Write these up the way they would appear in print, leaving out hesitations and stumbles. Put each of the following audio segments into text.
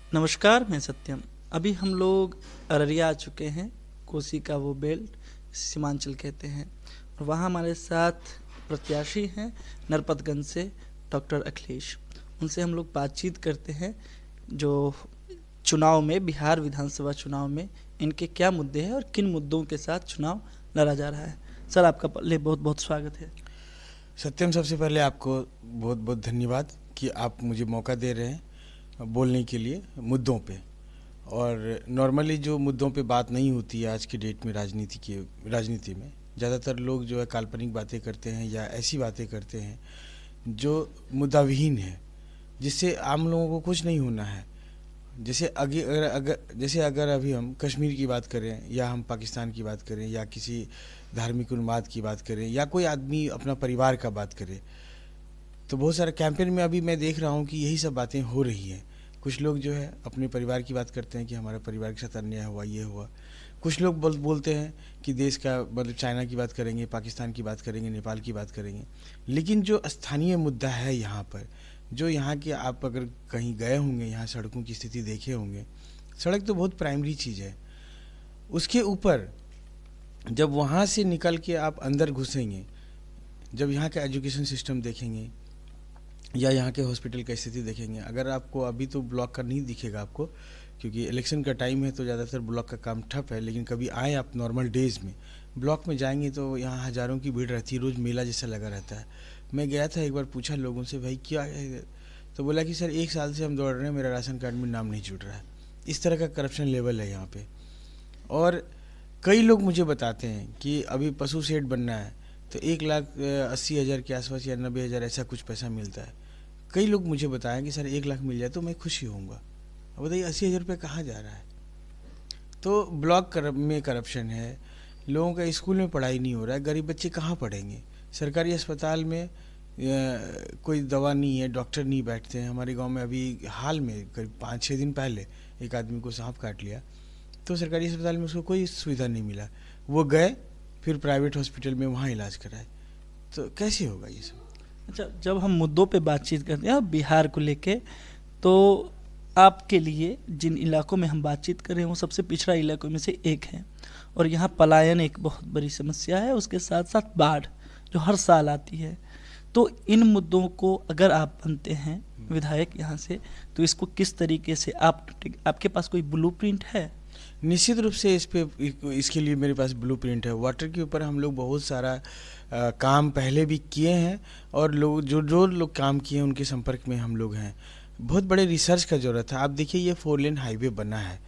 नमस्कार, मैं सत्यम। अभी हम लोग अररिया आ चुके हैं। कोसी का वो बेल्ट सीमांचल कहते हैं, और वहाँ हमारे साथ प्रत्याशी हैं नरपतगंज से डॉक्टर अखिलेश। उनसे हम लोग बातचीत करते हैं जो चुनाव में, बिहार विधानसभा चुनाव में इनके क्या मुद्दे हैं और किन मुद्दों के साथ चुनाव लड़ा जा रहा है। सर, आपका पहले बहुत बहुत स्वागत है। सत्यम, सबसे पहले आपको बहुत बहुत धन्यवाद कि आप मुझे मौका दे रहे हैं बोलने के लिए मुद्दों पे। और नॉर्मली जो मुद्दों पे बात नहीं होती है आज की डेट में राजनीति में ज़्यादातर लोग जो है काल्पनिक बातें करते हैं या ऐसी बातें करते हैं जो मुद्दाविहीन है, जिससे आम लोगों को कुछ नहीं होना है। जैसे अगर अभी हम कश्मीर की बात करें या हम पाकिस्तान की बात करें या किसी धार्मिक उन्माद की बात करें या कोई आदमी अपना परिवार का बात करे, तो बहुत सारे कैंपेन में अभी मैं देख रहा हूँ कि यही सब बातें हो रही हैं। कुछ लोग जो है अपने परिवार की बात करते हैं कि हमारे परिवार के साथ अन्याय हुआ, ये हुआ। कुछ लोग बोलते हैं कि देश का मतलब चाइना की बात करेंगे, पाकिस्तान की बात करेंगे, नेपाल की बात करेंगे। लेकिन जो स्थानीय मुद्दा है यहाँ पर, जो यहाँ के, आप अगर कहीं गए होंगे, यहाँ सड़कों की स्थिति देखे होंगे, सड़क तो बहुत प्राइमरी चीज़ है। उसके ऊपर जब वहाँ से निकल के आप अंदर घुसेंगे, जब यहाँ का एजुकेशन सिस्टम देखेंगे या यहाँ के हॉस्पिटल की स्थिति देखेंगे, अगर आपको अभी तो ब्लॉक का नहीं दिखेगा आपको, क्योंकि इलेक्शन का टाइम है तो ज़्यादातर ब्लॉक का काम ठप है। लेकिन कभी आए आप नॉर्मल डेज़ में ब्लॉक में जाएंगे तो यहाँ हज़ारों की भीड़ रहती है, रोज़ मेला जैसा लगा रहता है। मैं गया था एक बार, पूछा लोगों से, भाई क्या है, तो बोला कि सर 1 साल से हम दौड़ रहे हैं, मेरा राशन कार्ड में नाम नहीं जुड़ रहा है। इस तरह का करप्शन लेवल है यहाँ पे। और कई लोग मुझे बताते हैं कि अभी पशु शेड बनना है तो 1,80,000 के आसपास या 90,000 ऐसा कुछ पैसा मिलता है। कई लोग मुझे बताएं कि सर 1 लाख मिल जाए तो मैं खुशी होऊंगा। अब बताइए 80,000 रुपये कहाँ जा रहा है। तो ब्लॉक में करप्शन है, लोगों का स्कूल में पढ़ाई नहीं हो रहा है, गरीब बच्चे कहाँ पढ़ेंगे। सरकारी अस्पताल में कोई दवा नहीं है, डॉक्टर नहीं बैठते हैं। हमारे गांव में अभी हाल में करीब 5-6 दिन पहले एक आदमी को सांप काट लिया, तो सरकारी अस्पताल में उसको कोई सुविधा नहीं मिला। वो गए फिर प्राइवेट हॉस्पिटल में, वहाँ इलाज कराए। तो कैसे होगा ये सब। अच्छा, जब हम मुद्दों पे बातचीत करते हैं बिहार को लेके, तो आपके लिए जिन इलाकों में हम बातचीत कर रहे हैं वो सबसे पिछड़ा इलाकों में से एक है, और यहाँ पलायन एक बहुत बड़ी समस्या है। उसके साथ साथ बाढ़ जो हर साल आती है। तो इन मुद्दों को अगर आप बनते हैं विधायक यहाँ से, तो इसको किस तरीके से आपके पास कोई ब्लूप्रिंट है? निश्चित रूप से इसके लिए मेरे पास ब्लूप्रिंट है। वाटर के ऊपर हम लोग बहुत सारा काम पहले भी किए हैं, और लोग जो लोग काम किए हैं उनके संपर्क में हम लोग हैं। बहुत बड़े रिसर्च का ज़रूरत है। आप देखिए ये 4 लेन हाईवे बना है,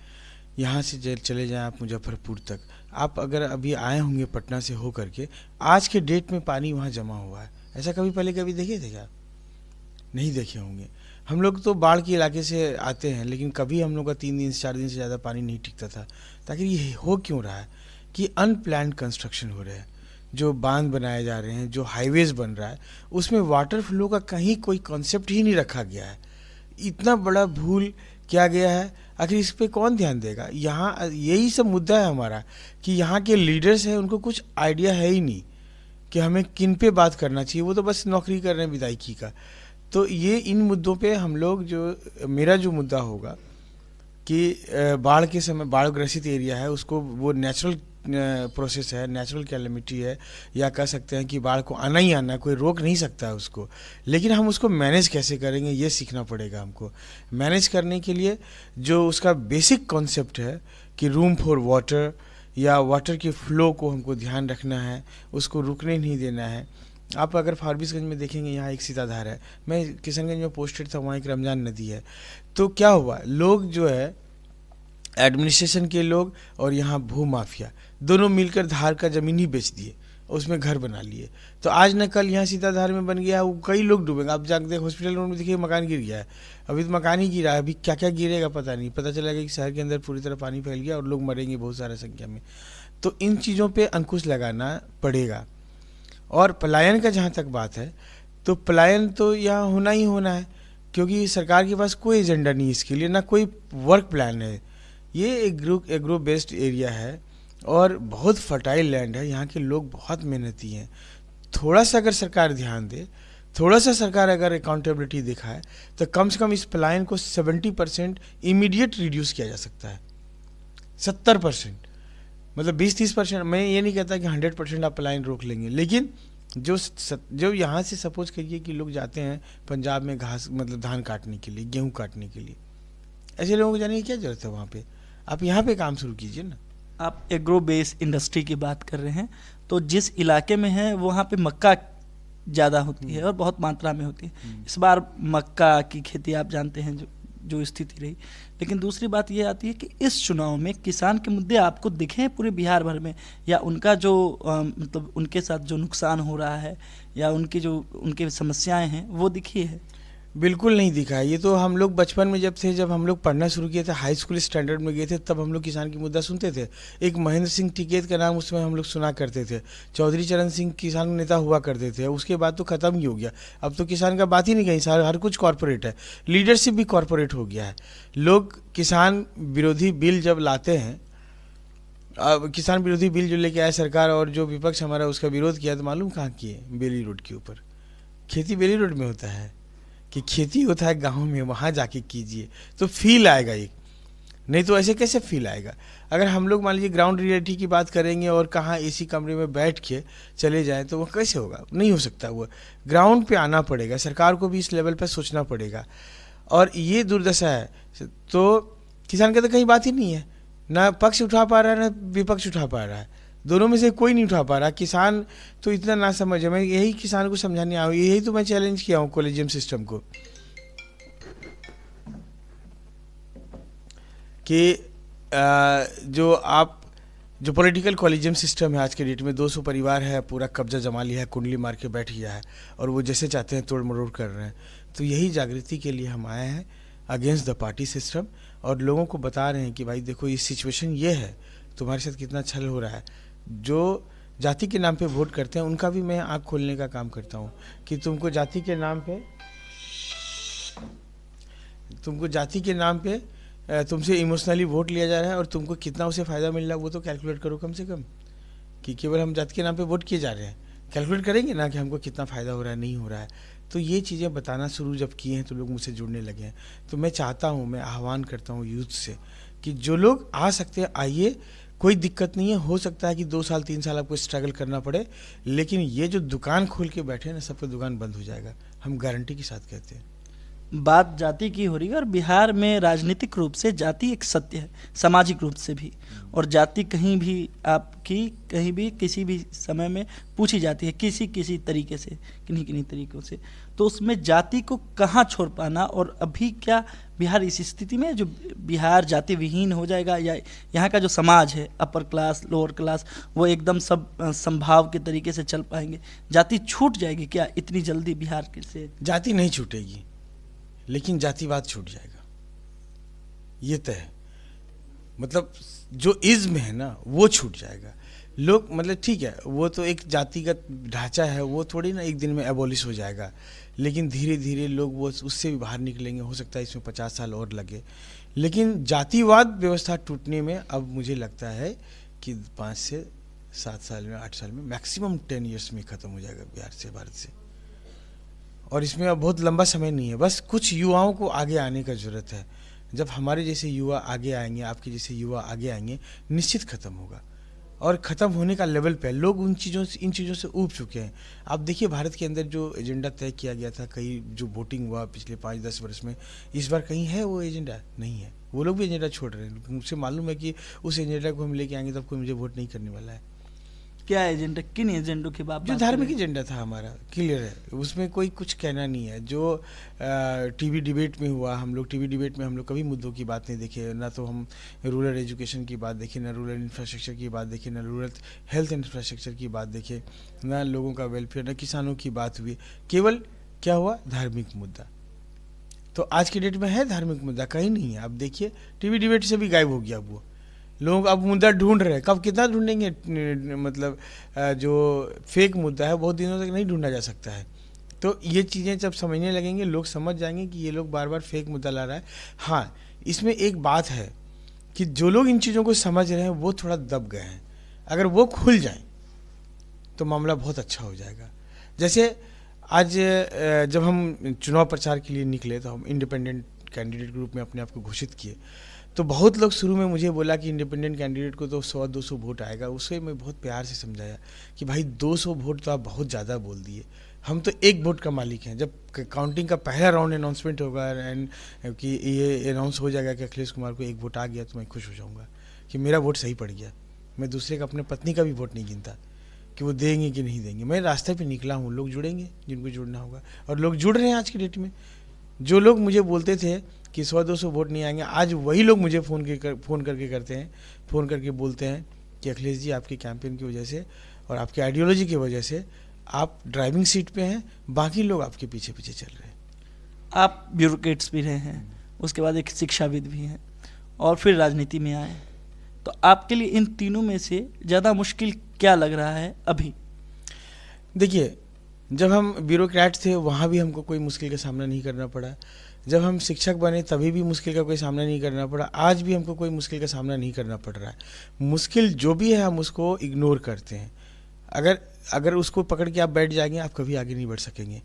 यहाँ से चले जाएं आप मुजफ्फरपुर तक। आप अगर अभी आए होंगे पटना से हो करके, आज के डेट में पानी वहाँ जमा हुआ है। ऐसा कभी पहले कभी देखे थे क्या? नहीं देखे होंगे। हम लोग तो बाढ़ के इलाके से आते हैं, लेकिन कभी हम लोग का 3 दिन से 4 दिन से ज़्यादा पानी नहीं टिकता था। ताकि ये हो क्यों रहा है कि अनप्लान्ड कंस्ट्रक्शन हो रहे हैं, जो बांध बनाए जा रहे हैं, जो हाईवेज बन रहा है, उसमें वाटर फ्लो का कहीं कोई कॉन्सेप्ट ही नहीं रखा गया है। इतना बड़ा भूल किया गया है। आखिर इस पर कौन ध्यान देगा। यहाँ यही सब मुद्दा है हमारा कि यहाँ के लीडर्स हैं, उनको कुछ आइडिया है ही नहीं कि हमें किन पे बात करना चाहिए। वो तो बस नौकरी कर रहे हैं विधायकी का। तो ये इन मुद्दों पे हम लोग, जो मेरा जो मुद्दा होगा कि बाढ़ के समय, बाढ़ ग्रसित एरिया है, उसको वो नेचुरल प्रोसेस है, नेचुरल कैलेमिटी है, या कह सकते हैं कि बाढ़ को आना ही आना है, कोई रोक नहीं सकता है उसको। लेकिन हम उसको मैनेज कैसे करेंगे ये सीखना पड़ेगा हमको। मैनेज करने के लिए जो उसका बेसिक कॉन्सेप्ट है कि रूम फॉर वाटर, या वाटर के फ्लो को हमको ध्यान रखना है, उसको रुकने नहीं देना है। आप अगर फारबिसगंज में देखेंगे, यहाँ एक सीताधार है। मैं किशनगंज में पोस्टेड था, वहाँ एक रमजान नदी है। तो क्या हुआ, लोग जो है एडमिनिस्ट्रेशन के लोग और यहाँ भू माफिया दोनों मिलकर धार का ज़मीन ही बेच दिए, उसमें घर बना लिए। तो आज न कल यहाँ सीताधार में बन गया, वो कई लोग डूबेंगे। आप जाकर देख, हॉस्पिटल रोड में देखिए मकान गिर गया है। अभी तो मकान ही गिरा है, अभी क्या क्या गिरेगा पता नहीं। पता चलेगा कि शहर के अंदर पूरी तरह पानी फैल गया और लोग मरेंगे बहुत सारा संख्या में। तो इन चीज़ों पर अंकुश लगाना पड़ेगा। और पलायन का जहाँ तक बात है, तो पलायन तो यहाँ होना ही होना है, क्योंकि सरकार के पास कोई एजेंडा नहीं इसके लिए, ना कोई वर्क प्लान है। ये एग्रो बेस्ड एरिया है और बहुत फर्टाइल लैंड है। यहाँ के लोग बहुत मेहनती हैं। थोड़ा सा अगर सरकार ध्यान दे थोड़ा सा सरकार अगर अकाउंटेबिलिटी दिखाए तो कम से कम इस पलायन को 70% इमीडिएट रिड्यूस किया जा सकता है। 70%, मतलब 20-30%। मैं ये नहीं कहता कि 100% आप पलायन रोक लेंगे, लेकिन जो यहाँ से सपोज करिए कि लोग जाते हैं पंजाब में घास मतलब धान काटने के लिए, गेहूँ काटने के लिए, ऐसे लोगों को जाने की क्या जरूरत है वहाँ पे? आप यहाँ पे काम शुरू कीजिए ना। आप एग्रो बेस इंडस्ट्री की बात कर रहे हैं, तो जिस इलाके में है वहाँ पे मक्का ज़्यादा होती है और बहुत मात्रा में होती है। इस बार मक्का की खेती आप जानते हैं जो स्थिति रही। लेकिन दूसरी बात ये आती है कि इस चुनाव में किसान के मुद्दे आपको दिखे हैं पूरे बिहार भर में, या उनका जो मतलब उनके साथ जो नुकसान हो रहा है या उनकी समस्याएं हैं वो दिखी है? बिल्कुल नहीं दिखा है। ये तो हम लोग बचपन में जब हम लोग पढ़ना शुरू किए थे, हाई स्कूल स्टैंडर्ड में गए थे, तब हम लोग किसान की मुद्दा सुनते थे। एक महेंद्र सिंह टिकैत का नाम उसमें हम लोग सुना करते थे, चौधरी चरण सिंह किसान नेता हुआ करते थे। उसके बाद तो ख़त्म ही हो गया। अब तो किसान का बात ही नहीं कहीं, सारा हर कुछ कॉरपोरेट है, लीडरशिप भी कॉरपोरेट हो गया है। लोग किसान विरोधी बिल जब लाते हैं, किसान विरोधी बिल जो लेके आया सरकार और जो विपक्ष हमारा उसका विरोध किया, तो मालूम कहाँ किए? बेली रोड के ऊपर। खेती बेली रोड में होता है कि खेती होता है गाँव में, वहाँ जाके कीजिए तो फील आएगा एक, नहीं तो ऐसे कैसे फील आएगा? अगर हम लोग मान लीजिए ग्राउंड रियलिटी की बात करेंगे और कहाँ एसी कमरे में बैठ के चले जाएं तो वो कैसे होगा? नहीं हो सकता। वो ग्राउंड पे आना पड़ेगा, सरकार को भी इस लेवल पर सोचना पड़ेगा। और ये दुर्दशा है, तो किसान का तो कहीं बात ही नहीं है, ना पक्ष उठा पा रहा है ना विपक्ष उठा पा रहा है, दोनों में से कोई नहीं उठा पा रहा। किसान तो इतना ना समझ है। मैं यही किसान को समझाने आया हूँ, यही तो मैं चैलेंज किया हूँ कॉलेजियम सिस्टम को कि जो पॉलिटिकल कॉलेजियम सिस्टम है आज के डेट में, 200 परिवार है, पूरा कब्जा जमा लिया है, कुंडली मार के बैठ गया है और वो जैसे चाहते हैं तोड़ मरोड़ कर रहे हैं। तो यही जागृति के लिए हम आए हैं अगेंस्ट द पार्टी सिस्टम, और लोगों को बता रहे हैं कि भाई देखो ये सिचुएशन ये है, तुम्हारे साथ कितना छल हो रहा है। जो जाति के नाम पे वोट करते हैं उनका भी मैं आँख खोलने का काम करता हूँ कि तुमको जाति के नाम पे तुमसे इमोशनली वोट लिया जा रहा है और तुमको कितना उसे फ़ायदा मिल रहा है वो तो कैलकुलेट करो कम से कम, कि केवल हम जाति के नाम पे वोट किए जा रहे हैं। कैलकुलेट करेंगे ना कि हमको कितना फ़ायदा हो रहा है, नहीं हो रहा है। तो ये चीज़ें बताना शुरू जब किए हैं तो लोग मुझसे जुड़ने लगे हैं। तो मैं चाहता हूँ, मैं आह्वान करता हूँ यूथ से कि जो लोग आ सकते हैं आइए, कोई दिक्कत नहीं है। हो सकता है कि 2 साल 3 साल आपको स्ट्रगल करना पड़े, लेकिन ये जो दुकान खोल के बैठे हैं ना, सबका दुकान बंद हो जाएगा, हम गारंटी के साथ कहते हैं। बात जाति की हो रही है और बिहार में राजनीतिक रूप से जाति एक सत्य है, सामाजिक रूप से भी। और जाति कहीं भी आपकी कहीं भी किसी भी समय में पूछी जाती है किसी तरीके से, किन्हीं तरीकों से। तो उसमें जाति को कहाँ छोड़ पाना, और अभी क्या बिहार इस स्थिति में जो बिहार जाति विहीन हो जाएगा, या यहाँ का जो समाज है अपर क्लास लोअर क्लास वो एकदम सब संभाव के तरीके से चल पाएंगे? जाति छूट जाएगी क्या इतनी जल्दी बिहार से? जाति नहीं छूटेगी, लेकिन जातिवाद छूट जाएगा, ये तय है। मतलब जो इज्म है ना वो छूट जाएगा। लोग मतलब ठीक है, वो तो एक जातिगत ढांचा है, वो थोड़ी ना एक दिन में एबॉलिश हो जाएगा, लेकिन धीरे धीरे लोग वो उससे भी बाहर निकलेंगे। हो सकता है इसमें 50 साल और लगे, लेकिन जातिवाद व्यवस्था टूटने में अब मुझे लगता है कि 5 से 7 साल में 8 साल में मैक्सिमम 10 ईयर्स में ख़त्म हो जाएगा बिहार से, भारत से। और इसमें अब बहुत लंबा समय नहीं है, बस कुछ युवाओं को आगे आने का ज़रूरत है। जब हमारे जैसे युवा आगे आएंगे, आपके जैसे युवा आगे आएंगे, निश्चित ख़त्म होगा। और ख़त्म होने का लेवल पे लोग इन चीज़ों से ऊब चुके हैं। आप देखिए भारत के अंदर जो एजेंडा तय किया गया था, कहीं जो वोटिंग हुआ पिछले 5-10 वर्ष में, इस बार कहीं है वो एजेंडा? नहीं है। वो लोग भी एजेंडा छोड़ रहे हैं। मुझे मालूम है कि उस एजेंडा को हम लेके आएंगे तब कोई मुझे वोट नहीं करने वाला है। क्या एजेंडा, किन एजेंडों की बात? जो धार्मिक एजेंडा था हमारा क्लियर है, उसमें कोई कुछ कहना नहीं है। जो टीवी डिबेट में हुआ, हम लोग टीवी डिबेट में हम लोग कभी मुद्दों की बात नहीं देखे, ना तो हम रूरल एजुकेशन की बात देखे, ना रूरल इंफ्रास्ट्रक्चर की बात देखे, ना रूरल हेल्थ इंफ्रास्ट्रक्चर की बात देखे, ना लोगों का वेलफेयर, ना किसानों की बात हुई। केवल क्या हुआ? धार्मिक मुद्दा। तो आज की डेट में है धार्मिक मुद्दा? कहीं नहीं है। अब देखिए टीवी डिबेट से भी गायब हो गया वो। लोग अब मुद्दा ढूंढ रहे हैं, कब कितना ढूंढेंगे? मतलब जो फेक मुद्दा है बहुत दिनों तक नहीं ढूंढा जा सकता है। तो ये चीज़ें जब समझने लगेंगे, लोग समझ जाएंगे कि ये लोग बार बार फेक मुद्दा ला रहा है। हाँ, इसमें एक बात है कि जो लोग इन चीज़ों को समझ रहे हैं वो थोड़ा दब गए हैं। अगर वो खुल जाएं तो मामला बहुत अच्छा हो जाएगा। जैसे आज जब हम चुनाव प्रचार के लिए निकले तो हम इंडिपेंडेंट कैंडिडेट के रूप में अपने आप को घोषित किए। तो बहुत लोग शुरू में मुझे बोला कि इंडिपेंडेंट कैंडिडेट को तो 100-200 वोट आएगा। उसे मैं बहुत प्यार से समझाया कि भाई 200 वोट तो आप बहुत ज़्यादा बोल दिए, हम तो एक वोट का मालिक हैं। जब काउंटिंग का पहला राउंड अनाउंसमेंट होगा एंड कि ये अनाउंस हो जाएगा कि अखिलेश कुमार को एक वोट आ गया, तो मैं खुश हो जाऊँगा कि मेरा वोट सही पड़ गया। मैं दूसरे का, अपने पत्नी का भी वोट नहीं गिनता कि वो देंगे कि नहीं देंगे। मैं रास्ते पे निकला हूँ, लोग जुड़ेंगे जिनको जुड़ना होगा, और लोग जुड़ रहे हैं आज की डेट में। जो लोग मुझे बोलते थे कि 100-200 वोट नहीं आएंगे, आज वही लोग मुझे फ़ोन करके करते हैं, फ़ोन करके बोलते हैं कि अखिलेश जी आपके कैंपेन की वजह से और आपके आइडियोलॉजी की वजह से आप ड्राइविंग सीट पे हैं, बाकी लोग आपके पीछे पीछे चल रहे हैं। आप ब्यूरोक्रेट्स भी रहे हैं, उसके बाद एक शिक्षाविद भी हैं, और फिर राजनीति में आए। तो आपके लिए इन तीनों में से ज़्यादा मुश्किल क्या लग रहा है अभी? देखिए, जब हम ब्यूरोक्रेट थे वहाँ भी हमको कोई मुश्किल का सामना नहीं करना पड़ा। जब हम शिक्षक बने तभी भी मुश्किल का कोई सामना नहीं करना पड़ा। आज भी हमको कोई मुश्किल का सामना नहीं करना पड़ रहा है। मुश्किल जो भी है हम उसको इग्नोर करते हैं। अगर उसको पकड़ के आप बैठ जाएंगे, आप कभी आगे नहीं बढ़ सकेंगे।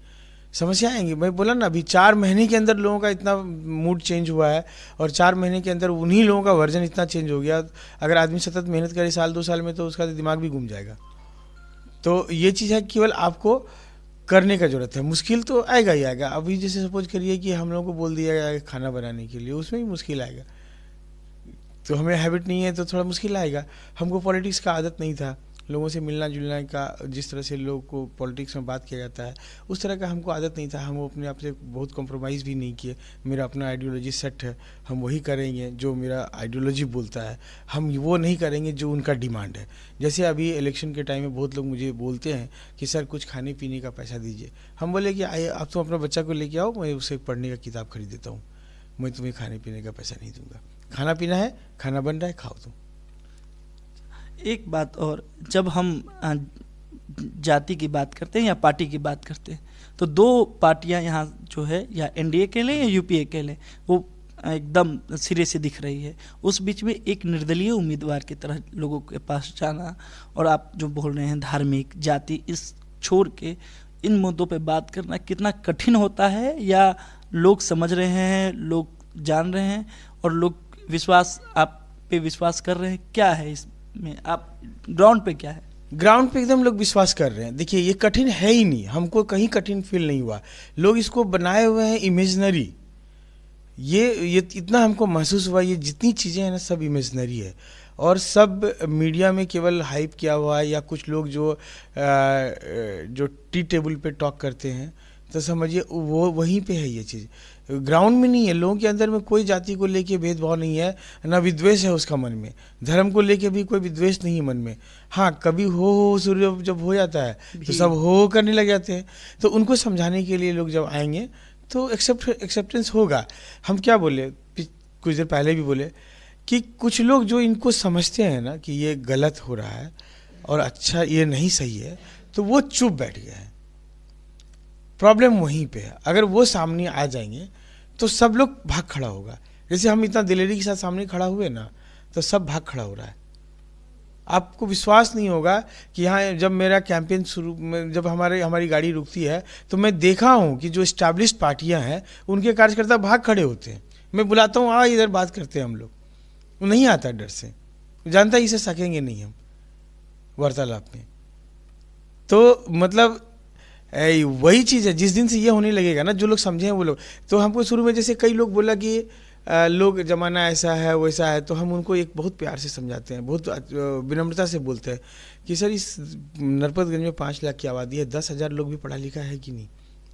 समस्या आएंगी। मैं बोला ना, अभी 4 महीने के अंदर लोगों का इतना मूड चेंज हुआ है, और 4 महीने के अंदर उन्हीं लोगों का वर्जन इतना चेंज हो गया। अगर आदमी सतत मेहनत करे 1-2 साल में, तो उसका दिमाग भी घूम जाएगा। तो ये चीज़ है, केवल आपको करने का ज़रूरत है। मुश्किल तो आएगा ही आएगा। अभी जैसे सपोज करिए कि हम लोगों को बोल दिया गया खाना बनाने के लिए, उसमें भी मुश्किल आएगा। तो हमें हैबिट नहीं है तो थोड़ा मुश्किल आएगा। हमको पॉलिटिक्स का आदत नहीं था, लोगों से मिलना जुलना का, जिस तरह से लोगों को पॉलिटिक्स में बात किया जाता है उस तरह का हमको आदत नहीं था। हम अपने आप से बहुत कॉम्प्रोमाइज़ भी नहीं किए। मेरा अपना आइडियोलॉजी सेट है, हम वही करेंगे जो मेरा आइडियोलॉजी बोलता है, हम वो नहीं करेंगे जो उनका डिमांड है। जैसे अभी इलेक्शन के टाइम में बहुत लोग मुझे बोलते हैं कि सर कुछ खाने पीने का पैसा दीजिए। हम बोले कि आइए, आप तुम अपना बच्चा को लेके आओ, मैं उसे पढ़ने का किताब खरीद देता हूँ, मैं तुम्हें खाने पीने का पैसा नहीं दूंगा। खाना पीना है, खाना बन रहा है, खाओ तुम। एक बात और, जब हम जाति की बात करते हैं या पार्टी की बात करते हैं, तो 2 पार्टियां यहाँ जो है, या एनडीए के लें या यूपीए के लें, वो एकदम सिरे से दिख रही है। उस बीच में एक निर्दलीय उम्मीदवार की तरह लोगों के पास जाना, और आप जो बोल रहे हैं धार्मिक, जाति, इस छोड़ के इन मुद्दों पे बात करना कितना कठिन होता है? या लोग समझ रहे हैं, लोग जान रहे हैं, और लोग आप पे विश्वास कर रहे हैं? क्या है इसमें, आप ग्राउंड पे क्या है? ग्राउंड पे एकदम लोग विश्वास कर रहे हैं। देखिए, ये कठिन है ही नहीं, हमको कहीं कठिन फील नहीं हुआ। लोग इसको बनाए हुए हैं इमेजिनरी। ये इतना हमको महसूस हुआ, ये जितनी चीज़ें हैं ना, सब इमेजिनरी है, और सब मीडिया में केवल हाइप किया हुआ है, या कुछ लोग जो टी टेबल पे टॉक करते हैं, तो समझिए वो वहीं पे है ये चीज़। ग्राउंड में नहीं है। लोगों के अंदर में कोई जाति को लेके भेदभाव नहीं है, ना विद्वेष है उसका मन में। धर्म को लेके भी कोई विद्वेष नहीं है मन में। हाँ, कभी हो सूर्य जब हो जाता है तो सब हो करने लग जाते हैं। तो उनको समझाने के लिए लोग जब आएंगे तो एक्सेप्टेंस होगा। हम क्या बोले, कुछ देर पहले भी बोले कि कुछ लोग जो इनको समझते हैं ना कि ये गलत हो रहा है और अच्छा, ये नहीं सही है, तो वो चुप बैठ गए हैं। प्रॉब्लम वहीं पे है। अगर वो सामने आ जाएंगे तो सब लोग भाग खड़ा होगा। जैसे हम इतना दिलेरी के साथ सामने खड़ा हुए ना, तो सब भाग खड़ा हो रहा है। आपको विश्वास नहीं होगा कि यहाँ जब मेरा कैंपेन शुरू में, जब हमारी गाड़ी रुकती है, तो मैं देखा हूँ कि जो इस्टेब्लिश्ड पार्टियाँ हैं उनके कार्यकर्ता भाग खड़े होते हैं। मैं बुलाता हूँ, आ इधर बात करते हैं हम लोग। वो नहीं आता डर से, जानता है इसे सकेंगे नहीं हम वार्तालाप में। तो मतलब वही चीज़ है। जिस दिन से ये होने लगेगा ना, जो लोग समझे हैं वो लोग, तो हमको शुरू में जैसे कई लोग बोला कि लोग जमाना ऐसा है वैसा है, तो हम उनको एक बहुत प्यार से समझाते हैं, बहुत विनम्रता से बोलते हैं कि सर इस नरपतगंज में 5 लाख की आबादी है, 10,000 लोग भी पढ़ा लिखा है कि नहीं?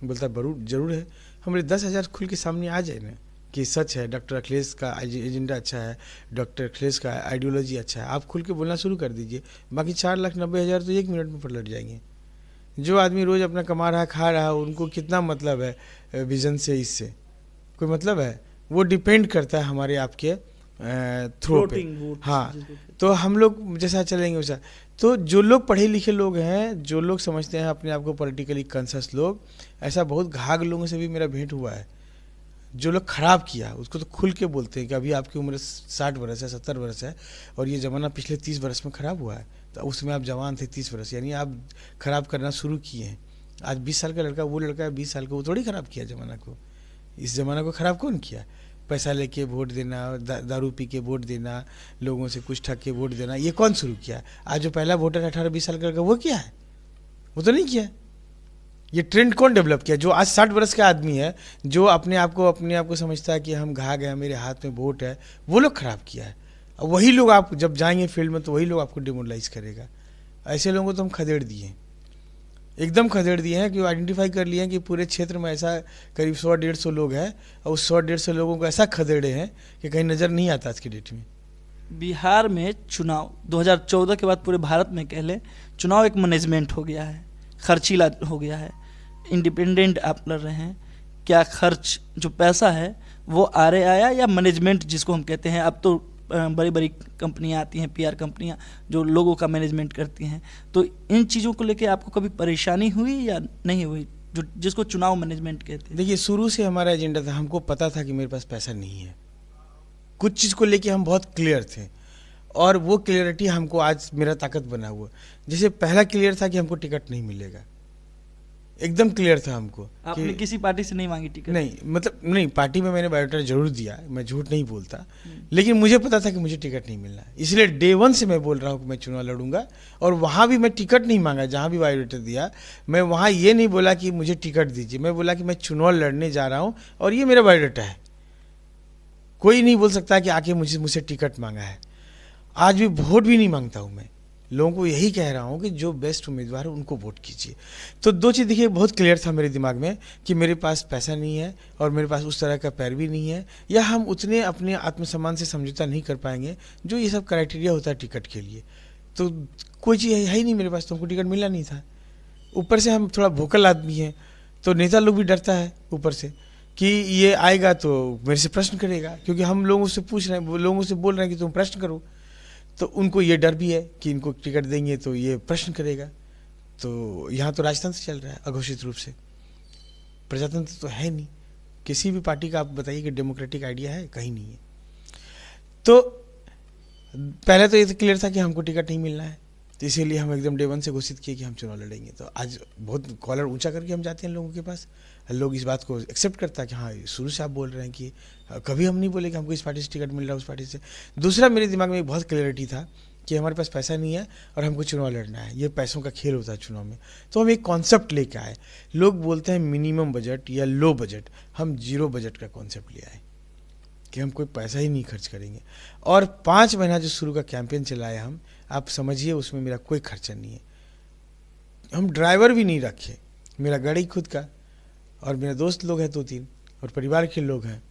बोलता है जरूर है। हमारे 10,000 खुल के सामने आ जाए ना कि सच है, डॉक्टर अखिलेश का एजेंडा अच्छा है, डॉक्टर अखिलेश का आइडियोलॉजी अच्छा है, आप खुल के बोलना शुरू कर दीजिए। बाकी 4,90,000 तो 1 मिनट में पलट जाएंगे। जो आदमी रोज़ अपना कमा रहा खा रहा, उनको कितना मतलब है विज़न से? इससे कोई मतलब है? वो डिपेंड करता है हमारे आपके थ्रो पे। हाँ, तो हम लोग जैसा चलेंगे वैसा। तो जो लोग पढ़े लिखे लोग हैं, जो लोग समझते हैं अपने आप को पॉलिटिकली कॉन्शियस लोग, ऐसा बहुत घाघ लोगों से भी मेरा भेंट हुआ है। जो लोग खराब किया उसको तो खुल के बोलते हैं कि अभी आपकी उम्र 60 वर्ष है, 70 वर्ष है, और ये ज़माना पिछले 30 वर्ष में ख़राब हुआ है। तो उसमें आप जवान थे 30 वर्ष, यानी आप खराब करना शुरू किए हैं। आज 20 साल का लड़का, वो लड़का 20 साल का, वो थोड़ी खराब किया ज़माना को। इस ज़माना को ख़राब कौन किया? पैसा लेके वोट देना, दारू पी के वोट देना, लोगों से कुछ ठग के वोट देना, ये कौन शुरू किया? आज जो पहला वोटर 18-20 साल का लड़का, वो किया है? वो तो नहीं किया। ये ट्रेंड कौन डेवलप किया? जो आज 60 वर्ष का आदमी है, जो अपने आप को समझता है कि हम घा गए, मेरे हाथ में वोट है, वो लोग खराब किया है। और वही लोग आप जब जाएंगे फील्ड में तो वही लोग आपको डिमोरलाइज करेगा। ऐसे लोगों को तो हम खदेड़ दिए हैं, एकदम खदेड़ दिए हैं, कि आइडेंटिफाई कर लिए हैं कि पूरे क्षेत्र में ऐसा करीब 100-150 लोग हैं, और उस 100-150 लोगों को ऐसा खदेड़े हैं कि कहीं नज़र नहीं आता आज की डेट में। बिहार में चुनाव 2014 के बाद पूरे भारत में कह लें, चुनाव एक मैनेजमेंट हो गया है, खर्चीला हो गया है। इंडिपेंडेंट आप लड़ रहे हैं, क्या खर्च जो पैसा है वो आ रहा आया, या मैनेजमेंट जिसको हम कहते हैं, अब तो बड़ी बड़ी कंपनियां आती हैं, पीआर कंपनियां, जो लोगों का मैनेजमेंट करती हैं, तो इन चीज़ों को लेके आपको कभी परेशानी हुई या नहीं हुई, जो जिसको चुनाव मैनेजमेंट कहते हैं? देखिए, शुरू से हमारा एजेंडा था, हमको पता था कि मेरे पास पैसा नहीं है। कुछ चीज़ को लेके हम बहुत क्लियर थे, और वो क्लियरिटी हमको आज मेरा ताकत बना हुआ। जैसे पहला क्लियर था कि हमको टिकट नहीं मिलेगा, एकदम क्लियर था हमको। आपने किसी पार्टी से नहीं मांगी टिकट? नहीं, मतलब नहीं, पार्टी में मैंने बायोडाटा जरूर दिया, मैं झूठ नहीं बोलता, लेकिन मुझे पता था कि मुझे टिकट नहीं मिलना है। इसलिए डे 1 से मैं बोल रहा हूँ कि मैं चुनाव लड़ूंगा, और वहाँ भी मैं टिकट नहीं मांगा। जहाँ भी बायोडाटा दिया, मैं वहाँ ये नहीं बोला कि मुझे टिकट दीजिए, मैं बोला कि मैं चुनाव लड़ने जा रहा हूँ और ये मेरा बायोडाटा है। कोई नहीं बोल सकता कि आके मुझसे टिकट मांगा है। आज भी वोट भी नहीं मांगता हूँ मैं, लोगों को यही कह रहा हूँ कि जो बेस्ट उम्मीदवार है उनको वोट कीजिए। तो दो चीज़ देखिए, बहुत क्लियर था मेरे दिमाग में कि मेरे पास पैसा नहीं है, और मेरे पास उस तरह का पैरवी नहीं है, या हम उतने अपने आत्मसम्मान से समझौता नहीं कर पाएंगे जो ये सब क्राइटेरिया होता है टिकट के लिए। तो कोई चीज़ है ही नहीं मेरे पास, तो हमको टिकट मिला नहीं था। ऊपर से हम थोड़ा भोकल आदमी हैं, तो नेता लोग भी डरता है ऊपर से कि ये आएगा तो मेरे से प्रश्न करेगा, क्योंकि हम लोगों से पूछ रहे हैं, लोगों से बोल रहे हैं कि तुम प्रश्न करो, तो उनको ये डर भी है कि इनको टिकट देंगे तो ये प्रश्न करेगा। तो यहाँ तो राजतंत्र चल रहा है अघोषित रूप से, प्रजातंत्र तो है नहीं। किसी भी पार्टी का आप बताइए कि डेमोक्रेटिक आइडिया है, कहीं नहीं है। तो पहले तो ये तो क्लियर था कि हमको टिकट नहीं मिलना है, तो इसीलिए हम एकदम डे 1 से घोषित किए कि हम चुनाव लड़ेंगे। तो आज बहुत कॉलर ऊंचा करके हम जाते हैं लोगों के पास, लोग इस बात को एक्सेप्ट करता है कि हाँ, शुरू से आप बोल रहे हैं कि कभी हम नहीं बोले कि हमको इस पार्टी से टिकट मिल रहा है, उस पार्टी से। दूसरा, मेरे दिमाग में बहुत क्लैरिटी था कि हमारे पास पैसा नहीं है और हमको चुनाव लड़ना है, ये पैसों का खेल होता है चुनाव में। तो हम एक कॉन्सेप्ट लेके आए। लोग बोलते हैं मिनिमम बजट या लो बजट, हम 0 बजट का कॉन्सेप्ट ले आए कि हम कोई पैसा ही नहीं खर्च करेंगे। और 5 महीना जो शुरू का कैंपेन चलाए हम, आप समझिए उसमें मेरा कोई खर्चा नहीं है। हम ड्राइवर भी नहीं रखे, मेरा गाड़ी खुद का, और मेरे दोस्त लोग हैं 2-3, और परिवार के लोग हैं,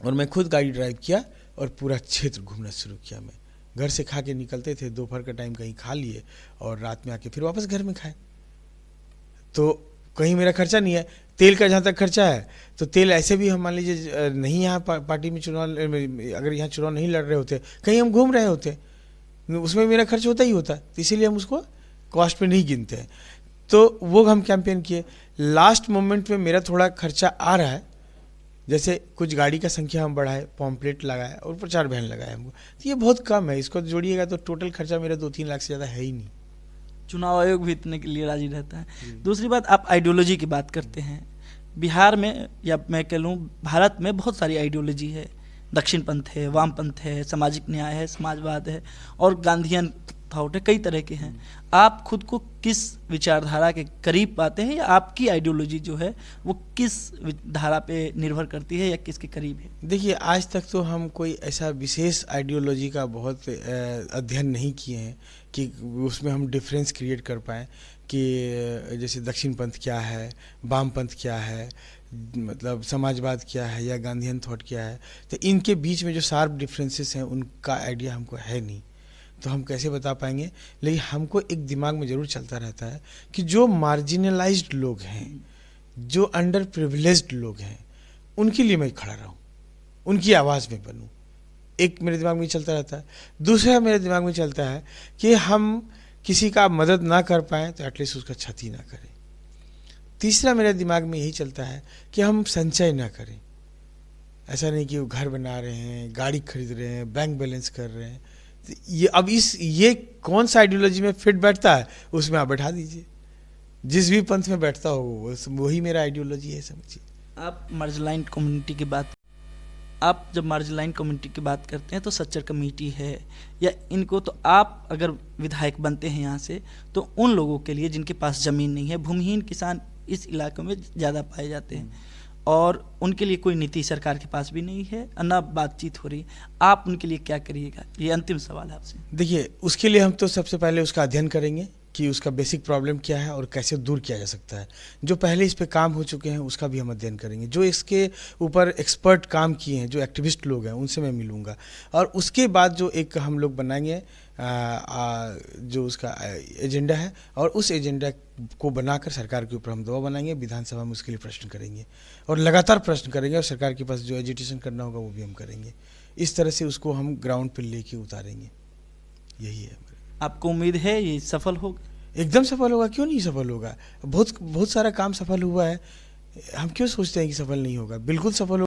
और मैं खुद गाड़ी ड्राइव किया और पूरा क्षेत्र घूमना शुरू किया। मैं घर से खा के निकलते थे, दोपहर का टाइम कहीं खा लिए और रात में आके फिर वापस घर में खाए। तो कहीं मेरा खर्चा नहीं है। तेल का जहाँ तक खर्चा है, तो तेल ऐसे भी हम मान लीजिए नहीं, यहाँ पार्टी में चुनाव, अगर यहाँ चुनाव नहीं लड़ रहे होते, कहीं हम घूम रहे होते, उसमें मेरा खर्च होता ही होता, तो इसीलिए हम उसको कॉस्ट में नहीं गिनते हैं। तो वो हम कैंपेन किए। लास्ट मोमेंट में मेरा थोड़ा खर्चा आ रहा है, जैसे कुछ गाड़ी का संख्या हम बढ़ाए, पॉम्पलेट लगाए और प्रचार वैन लगाए हमको, तो ये बहुत कम है। इसको जोड़िएगा तो टोटल खर्चा मेरा 2-3 लाख से ज़्यादा है ही नहीं। चुनाव आयोग भी इतने के लिए राजी रहता है। दूसरी बात, आप आइडियोलॉजी की बात करते हैं। बिहार में, या मैं कह लूँ भारत में, बहुत सारी आइडियोलॉजी है। दक्षिण पंथ है, वामपंथ है, सामाजिक न्याय है, समाजवाद है, और गांधीयन थॉट है, कई तरह के हैं। आप खुद को किस विचारधारा के करीब पाते हैं, या आपकी आइडियोलॉजी जो है वो किस धारा पे निर्भर करती है, या किसके करीब है? देखिए, आज तक तो हम कोई ऐसा विशेष आइडियोलॉजी का बहुत अध्ययन नहीं किए हैं कि उसमें हम डिफरेंस क्रिएट कर पाएँ कि जैसे दक्षिण पंथ क्या है, वाम पंथ क्या है, मतलब समाजवाद क्या है, या गांधीयन थॉट क्या है। तो इनके बीच में जो शार्प डिफरेंसेस हैं उनका आइडिया हमको है नहीं, तो हम कैसे बता पाएंगे। लेकिन हमको एक दिमाग में ज़रूर चलता रहता है कि जो मार्जिनलाइज्ड लोग हैं, जो अंडर प्रिविलेज्ड लोग हैं, उनके लिए मैं खड़ा रहूं, उनकी आवाज़ में बनूं। एक मेरे दिमाग में चलता रहता है। दूसरा मेरे दिमाग में चलता है कि हम किसी का मदद ना कर पाएँ तो एटलीस्ट उसका क्षति ना करें। तीसरा मेरे दिमाग में यही चलता है कि हम संचय ना करें। ऐसा नहीं कि वो घर बना रहे हैं, गाड़ी खरीद रहे हैं, बैंक बैलेंस कर रहे हैं। ये अब ये कौन सा आइडियोलॉजी में फिट बैठता है, उसमें आप बैठा दीजिए। जिस भी पंथ में बैठता हो वही मेरा आइडियोलॉजी है, समझिए। आप मार्जिनलाइज्ड कम्युनिटी की बात, आप जब मार्जिनलाइज्ड कम्युनिटी की बात करते हैं तो सच्चर कमेटी है या इनको, तो आप अगर विधायक बनते हैं यहाँ से तो उन लोगों के लिए जिनके पास ज़मीन नहीं है, भूमिहीन किसान इस इलाके में ज़्यादा पाए जाते हैं और उनके लिए कोई नीति सरकार के पास भी नहीं है, ना बातचीत हो रही, आप उनके लिए क्या करिएगा? ये अंतिम सवाल है आपसे। देखिए, उसके लिए हम तो सबसे पहले उसका अध्ययन करेंगे कि उसका बेसिक प्रॉब्लम क्या है और कैसे दूर किया जा सकता है। जो पहले इस पे काम हो चुके हैं उसका भी हम अध्ययन करेंगे, जो इसके ऊपर एक्सपर्ट काम किए हैं, जो एक्टिविस्ट लोग हैं उनसे मैं मिलूंगा, और उसके बाद जो एक हम लोग बनाएंगे जो उसका एजेंडा है, और उस एजेंडा को बनाकर सरकार के ऊपर हम दबाव बनाएंगे, विधानसभा में उसके लिए प्रश्न करेंगे और लगातार प्रश्न करेंगे, और सरकार के पास जो एजिटेशन करना होगा वो भी हम करेंगे। इस तरह से उसको हम ग्राउंड पर लेके उतारेंगे, यही है। आपको उम्मीद है ये सफल होगा? एकदम सफल होगा, क्यों नहीं सफल होगा। बहुत बहुत सारा काम सफल हुआ है, हम क्यों सोचते हैं कि सफल नहीं होगा, बिल्कुल सफल होगा।